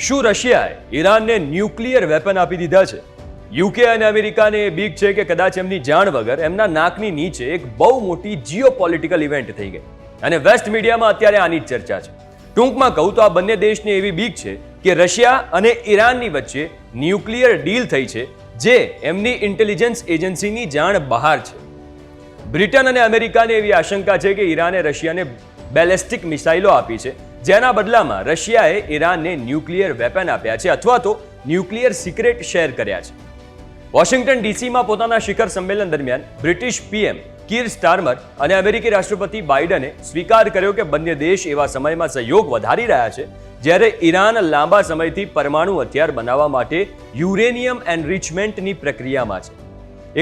શું રશિયાએ ઈરાનને nuclear weapon આપી દીધા છે? યુકે અને અમેરિકાને એ બીક છે કે કદાચ એમની જાણ વગર એમના નાકની નીચે એક બહુ મોટી જીઓપોલિટિકલ ઇવેન્ટ થઈ ગઈ અને વેસ્ટ મીડિયામાં અત્યારે આની જ ચર્ચા છે. ટૂંકમાં કહું તો આ બંને દેશને એવી બીક છે કે રશિયા અને ઈરાનની વચ્ચે ન્યુક્લિયર ડીલ થઈ છે જે એમની ઇન્ટેલિજન્સ એજન્સીની જાણ બહાર છે. બ્રિટન અને અમેરિકાને એવી આશંકા છે કે ઈરાને રશિયાને બેલેસ્ટિક મિસાઇલો આપી છે, જેના બદલામાં રશિયાએ ઈરાનને ન્યુક્લિયર વેપન આપ્યા છે અથવા તો ન્યુક્લિયર સિક્રેટ શેર કર્યા છે. વોશિંગ્ટન ડીસીમાં પોતાના શિખર સંમેલન દરમિયાન બ્રિટિશ પીએમ કીર સ્ટારમર અને અમેરિકી રાષ્ટ્રપતિ બાઇડને સ્વીકાર કર્યો કે બંને દેશ એવા સમયમાં સહયોગ વધારી રહ્યા છે જ્યારે ઈરાન લાંબા સમયથી પરમાણુ હથિયાર બનાવવા માટે યુરેનિયમ એનરિચમેન્ટની પ્રક્રિયામાં છે.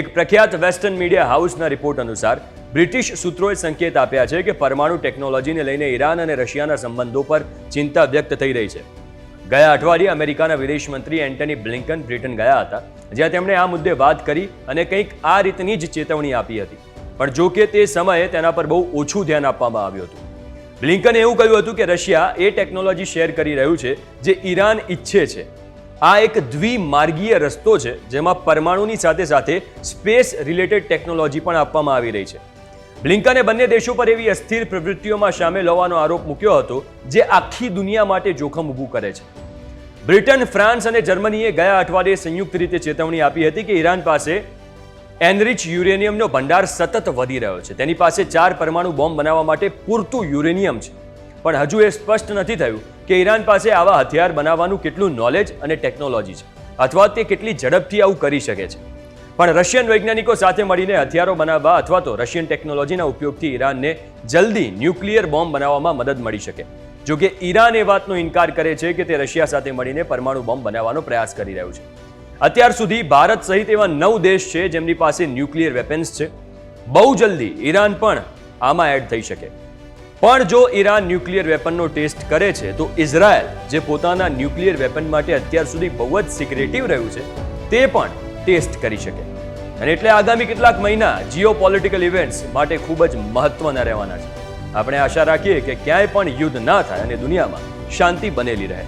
એક પ્રખ્યાત વેસ્ટર્ન મીડિયા હાઉસના રિપોર્ટ અનુસાર બ્રિટિશ સૂત્રોએ સંકેત આપ્યા છે કે પરમાણુ ટેકનોલોજીને લઈને ઈરાન અને રશિયાના સંબંધો પર ચિંતા વ્યક્ત થઈ રહી છે. ગયા અઠવાડિયે અમેરિકાના વિદેશ મંત્રી એન્ટની બ્લિંકન બ્રિટન ગયા હતા, જ્યાં તેમણે આ મુદ્દે વાત કરી અને કંઈક આ રીતની જ ચેતવણી આપી હતી. પણ જો કે તે સમયે તેના પર બહુ ઓછું ધ્યાન આપવામાં આવ્યું હતું. બ્લિંકને એવું કહ્યું હતું કે રશિયા એ ટેકનોલોજી શેર કરી રહ્યું છે જે ઈરાન ઈચ્છે છે. આ એક દ્વિમાર્ગીય રસ્તો છે જેમાં પરમાણુની સાથે સાથે સ્પેસ રિલેટેડ ટેકનોલોજી પણ આપવામાં આવી રહી છે. બ્લિંકને બંને દેશો પર એવી અસ્થિર પ્રવૃત્તિઓમાં સામેલ હોવાનો આરોપ મૂક્યો હતો જે આખી દુનિયા માટે જોખમ ઊભું કરે છે. બ્રિટન, ફ્રાન્સ અને જર્મનીએ ગયા અઠવાડિયે સંયુક્ત રીતે ચેતવણી આપી હતી કે ઈરાન પાસે એનરિચ યુરેનિયમનો ભંડાર સતત વધી રહ્યો છે. તેની પાસે 4 પરમાણુ બોમ્બ બનાવવા માટે પૂરતું યુરેનિયમ છે. પણ હજુ એ સ્પષ્ટ નથી થયું કે ઈરાન પાસે આવા હથિયાર બનાવવાનું કેટલું નોલેજ અને ટેકનોલોજી છે અથવા તે કેટલી ઝડપથી આવું કરી શકે છે. પણ રશિયન વૈજ્ઞાનિકો સાથે મળીને હથિયારો બનાવવા અથવા તો રશિયન ટેકનોલોજીના ઉપયોગથી ઈરાનને જલ્દી ન્યુક્લિયર બોમ્બ બનાવવામાં મદદ મળી શકે. જો કે ઈરાન એ વાતનો ઇનકાર કરે છે કે તે રશિયા સાથે મળીને પરમાણુ બોમ્બ બનાવવાનો પ્રયાસ કરી રહ્યું છે. અત્યાર સુધી ભારત સહિત એવા 9 દેશ છે જેમની પાસે ન્યુક્લિયર વેપન્સ છે. બહુ જલ્દી ઈરાન પણ આમાં એડ થઈ શકે. પણ જો ઈરાન ન્યુક્લિયર વેપનનો ટેસ્ટ કરે છે તો ઇઝરાયલ, જે પોતાના ન્યુક્લિયર વેપન માટે અત્યાર સુધી બહુ જ સિક્રેટિવ રહ્યું છે, તે પણ ટેસ્ટ કરી શકે. અને એટલે આગામી કેટલાક મહિના જીઓપોલિટિકલ ઇવેન્ટ્સ માટે ખૂબ જ મહત્વના રહેવાના છે. આપણે આશા રાખીએ કે ક્યાંય પણ યુદ્ધ ના થાય અને દુનિયામાં શાંતિ બનેલી રહે.